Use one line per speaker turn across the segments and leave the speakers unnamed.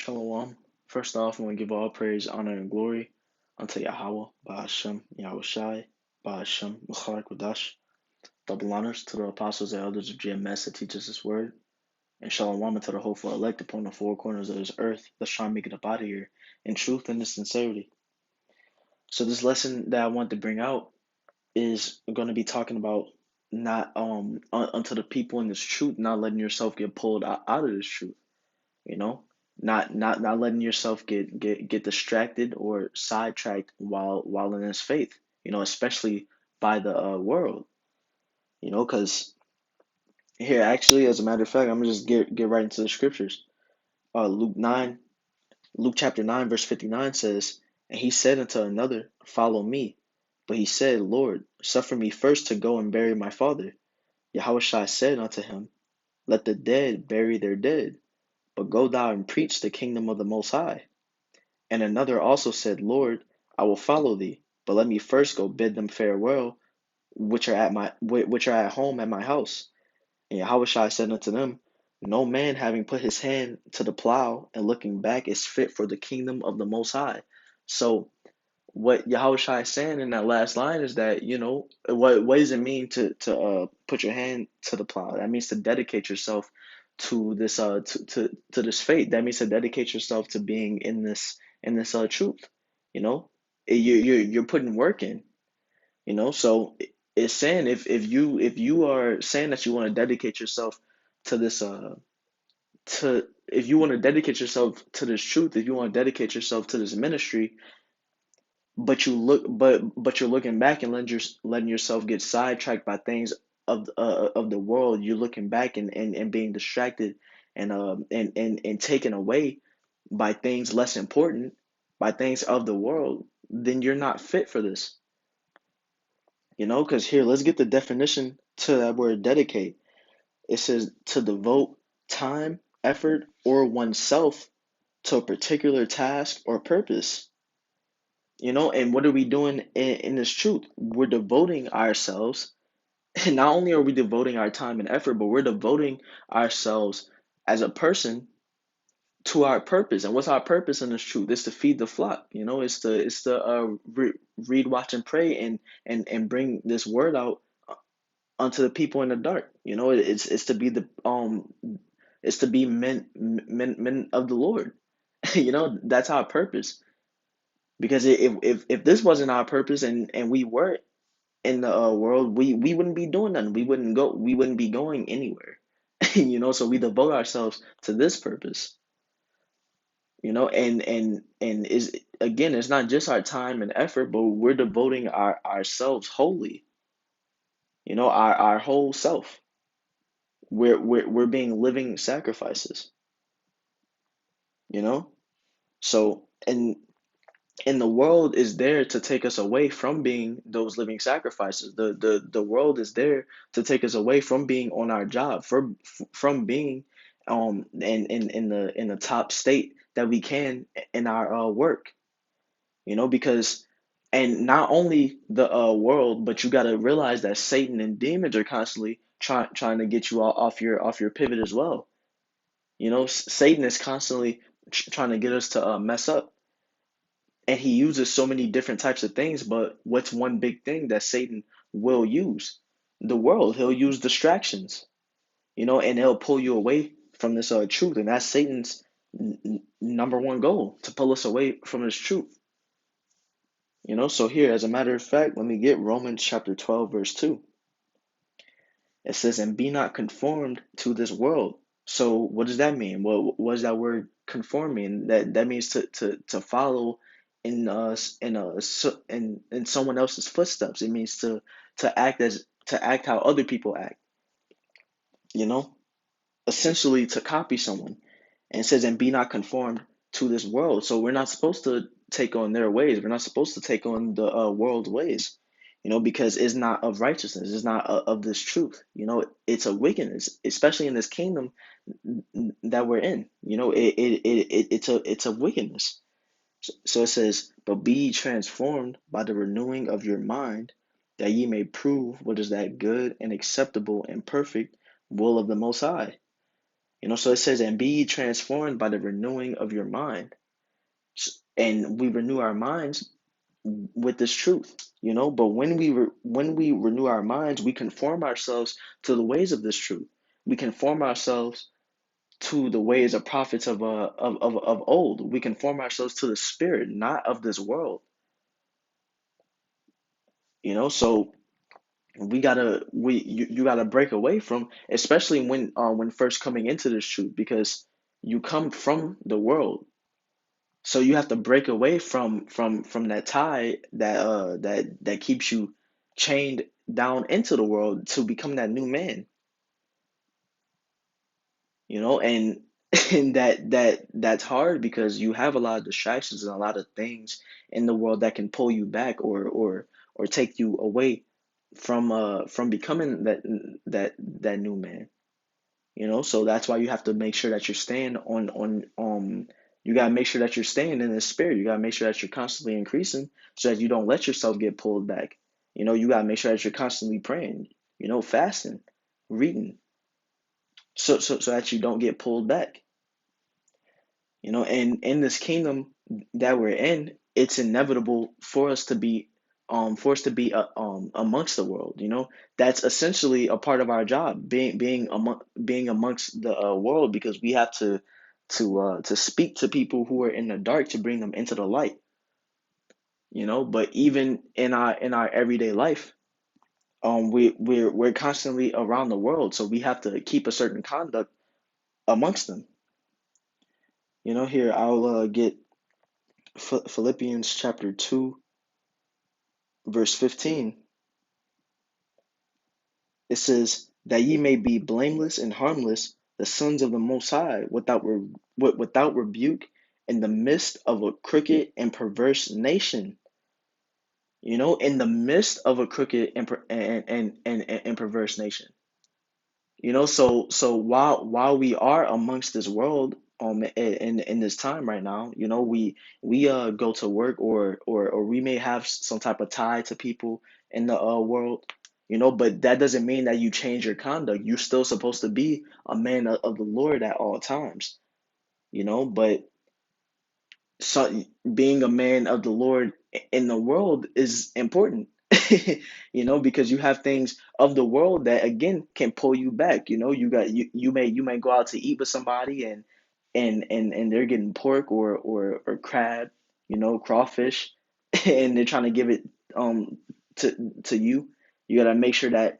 Shalom. First off, I want to give all praise, honor, and glory unto Yahweh, Ba'ashem, Yahweh Shai, Ba'ashem, Mukhar Kudash. Double honors to the apostles and elders of GMS that teach us this word. And shalom to the hopeful elect upon the four corners of this earth. Let's try and make it up out of here in truth and in sincerity. So this lesson that I want to bring out is going to be talking about not unto the people in this truth, not letting yourself get pulled out of this truth. You know, not letting yourself get distracted or sidetracked while in this faith, especially by the world, because here, actually, as a matter of fact, I'm gonna just get right into the scriptures. Luke chapter 9 verse 59 says, and he said unto another, follow me. But he said, Lord, suffer me first to go and bury my father. Yahushua said unto him, let the dead bury their dead, but go thou and preach the kingdom of the Most High. And another also said, Lord, I will follow thee, but let me first go bid them farewell, which are at home at my house. And Yahushua said unto them, no man having put his hand to the plow and looking back is fit for the kingdom of the Most High. So what Yahushua is saying in that last line is that, what does it mean to put your hand to the plow? That means to dedicate yourself to this to this faith. That means to dedicate yourself to being in this truth. You know, you're putting work in. So it's saying if you are saying that you want to dedicate yourself to this to if you want to dedicate yourself to this truth, if you want to dedicate yourself to this ministry, but you're looking back and letting yourself get sidetracked by things of the world. You're looking back and being distracted and taken away by things less important, by things of the world. Then you're not fit for this. Because here, let's get the definition to that word dedicate. It says to devote time, effort, or oneself to a particular task or purpose. And what are we doing in this truth? We're devoting ourselves. And not only are we devoting our time and effort, but we're devoting ourselves as a person to our purpose. And what's our purpose in this truth? It's to feed the flock. It's to read, watch, and pray, and bring this word out unto the people in the dark. It's to be it's to be men of the Lord. That's our purpose. Because if this wasn't our purpose, and we were in the world, we wouldn't be doing nothing. We wouldn't be going anywhere. So we devote ourselves to this purpose. And is again, it's not just our time and effort, but we're devoting ourselves wholly. Our whole self. We're being living sacrifices. You know. So and the world is there to take us away from being those living sacrifices. The world is there to take us away from being on our job, from being in the top state that we can in our work. Because and not only the world, but you got to realize that Satan and demons are constantly trying to get you off your pivot as well. Satan is constantly trying to get us to mess up. And he uses so many different types of things, but what's one big thing that Satan will use? The world. He'll use distractions, and he'll pull you away from this truth. And that's Satan's number one goal, to pull us away from this truth. So here, as a matter of fact, let me get Romans chapter 12, verse 2. It says, and be not conformed to this world. So what does that mean? What does that word conform mean? That means to follow in someone else's footsteps. It means to act how other people act, you know, essentially to copy someone. And it says, and be not conformed to this world. So we're not supposed to take on their ways. We're not supposed to take on the world's ways, because it's not of righteousness. It's not of this truth. It's a wickedness, especially in this kingdom that we're in. It's a wickedness. So it says, but be ye transformed by the renewing of your mind, that ye may prove what is that good and acceptable and perfect will of the Most High. So it says, and be ye transformed by the renewing of your mind. And we renew our minds with this truth, but when we renew our minds, we conform ourselves to the ways of this truth. We conform ourselves to the ways of prophets of old. We conform ourselves to the spirit, not of this world. So you gotta break away from, especially when first coming into this truth, because you come from the world. So you have to break away from that tie that keeps you chained down into the world to become that new man. And and that's hard because you have a lot of distractions and a lot of things in the world that can pull you back, or take you away from becoming that new man. So that's why you have to make sure that you're staying on you gotta make sure that you're staying in the spirit. You gotta make sure that you're constantly increasing so that you don't let yourself get pulled back. You gotta make sure that you're constantly praying, fasting, reading, so that you don't get pulled back. And in this kingdom that we're in, it's inevitable for us to be amongst the world. That's essentially a part of our job, being amongst the world, because we have to speak to people who are in the dark to bring them into the light. But even in our everyday life, we're constantly around the world, so we have to keep a certain conduct amongst them. Here I'll get Philippians chapter 2, verse 15. It says, that ye may be blameless and harmless, the sons of the Most High, without rebuke, in the midst of a crooked and perverse nation. In the midst of a crooked and perverse nation. So while we are amongst this world, in this time right now, we go to work, or we may have some type of tie to people in the world, but that doesn't mean that you change your conduct. You're still supposed to be a man of the Lord at all times, but so being a man of the Lord in the world is important. Because you have things of the world that again can pull you back. You may go out to eat with somebody, and they're getting pork or crab, crawfish, and they're trying to give it to you. You gotta make sure that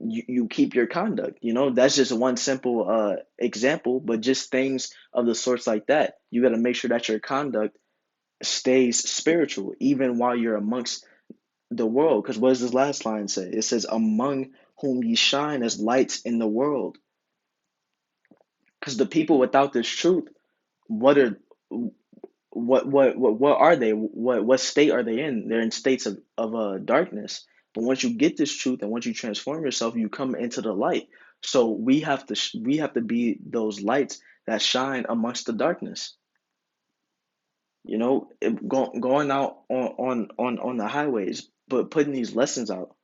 you keep your conduct. That's just one simple example, but just things of the sorts like that. You got to make sure that your conduct stays spiritual even while you're amongst the world. Because what does this last line say? It says, among whom ye shine as lights in the world. Because the people without this truth, what are what are they? What state are they in? They're in states of darkness. But once you get this truth, and once you transform yourself, you come into the light. So we have to be those lights that shine amongst the darkness. Going out on the highways, but putting these lessons out.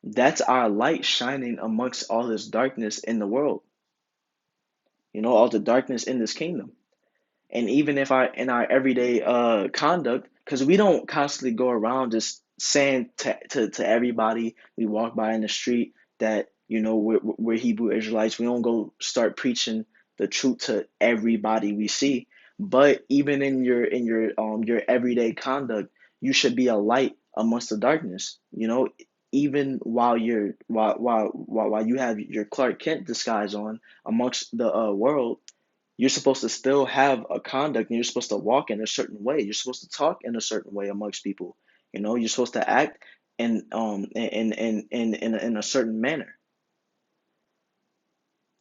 That's our light shining amongst all this darkness in the world. All the darkness in this kingdom. And even if in our everyday conduct, because we don't constantly go around just saying to everybody we walk by in the street that we're Hebrew Israelites. We don't go start preaching the truth to everybody we see. But even in your everyday conduct, you should be a light amongst the darkness. Even while you have your Clark Kent disguise on amongst the world, you're supposed to still have a conduct, and you're supposed to walk in a certain way. You're supposed to talk in a certain way amongst people. You're supposed to act in a certain manner.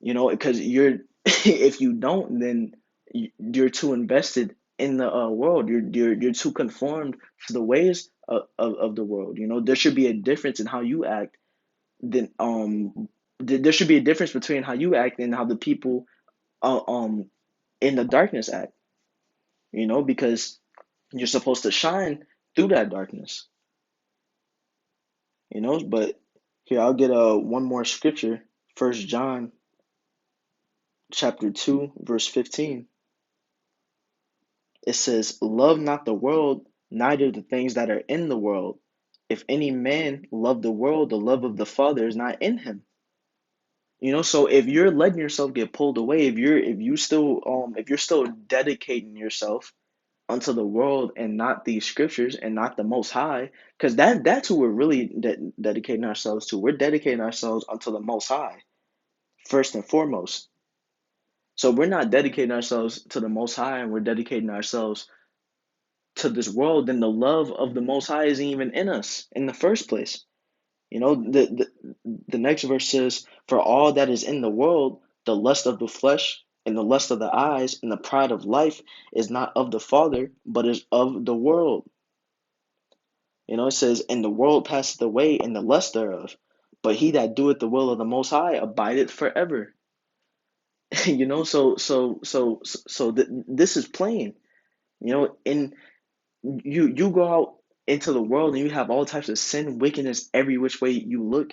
Because if you don't, then you're too invested in the world. You're too conformed to the ways of the world. There should be a difference in how you act. Then there should be a difference between how you act and how the people uh, um in the darkness act. Because you're supposed to shine through that darkness. But here I'll get one more scripture, First John chapter 2, verse 15, it says, "Love not the world, neither the things that are in the world. If any man love the world, the love of the Father is not in him." So if you're letting yourself get pulled away, if you're still dedicating yourself unto the world and not these scriptures and not the Most High, because that's who we're really dedicating ourselves to. We're dedicating ourselves unto the Most High first and foremost. So we're not dedicating ourselves to the Most High and we're dedicating ourselves to this world, then the love of the Most High isn't even in us in the first place. The next verse says, "For all that is in the world, the lust of the flesh and the lust of the eyes and the pride of life is not of the Father, but is of the world." It says, "And the world passeth away and the lust thereof, but he that doeth the will of the Most High abideth forever." This is plain. And you go out into the world and you have all types of sin, wickedness every which way you look.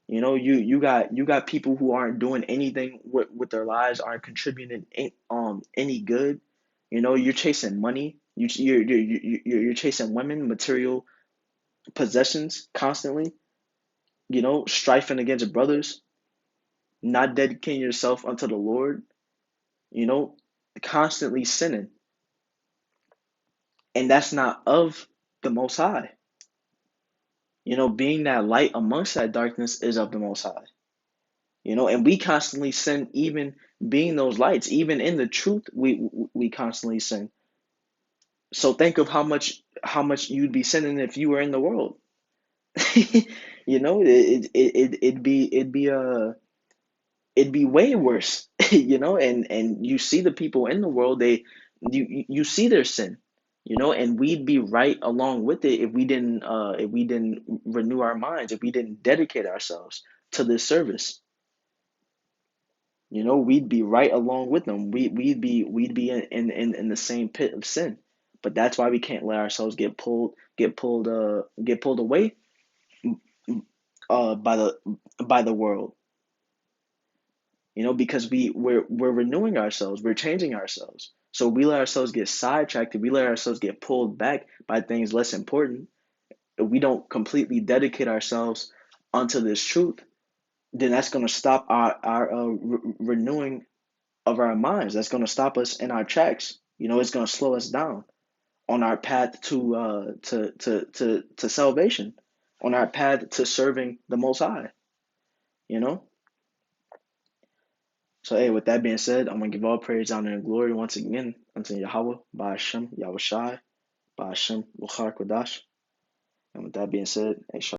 You got people who aren't doing anything with their lives, aren't contributing any good. You're chasing money. You're chasing women, material possessions constantly. Strifing against brothers, not dedicating yourself unto the Lord. You know, constantly sinning, and that's not of the Most High. Being that light amongst that darkness is of the Most High. And we constantly sin, even being those lights, even in the truth, we constantly sin. So think of how much you'd be sinning if you were in the world. It'd be way worse. And you see the people in the world, you see their sin, and we'd be right along with it if we didn't renew our minds, if we didn't dedicate ourselves to this service. We'd be right along with them. We'd be in the same pit of sin. But that's why we can't let ourselves get pulled away by the world. Because we're renewing ourselves, we're changing ourselves. So we let ourselves get sidetracked, we let ourselves get pulled back by things less important. If we don't completely dedicate ourselves unto this truth, then that's going to stop our renewing of our minds. That's going to stop us in our tracks. It's going to slow us down on our path to salvation, on our path to serving the Most High. You know. So, hey, with that being said, I'm gonna give all praise, honor, and glory once again unto Yahweh, by Hashem, Yahweh Shai, by Hashem, Luchar Kodash. And with that being said, hey,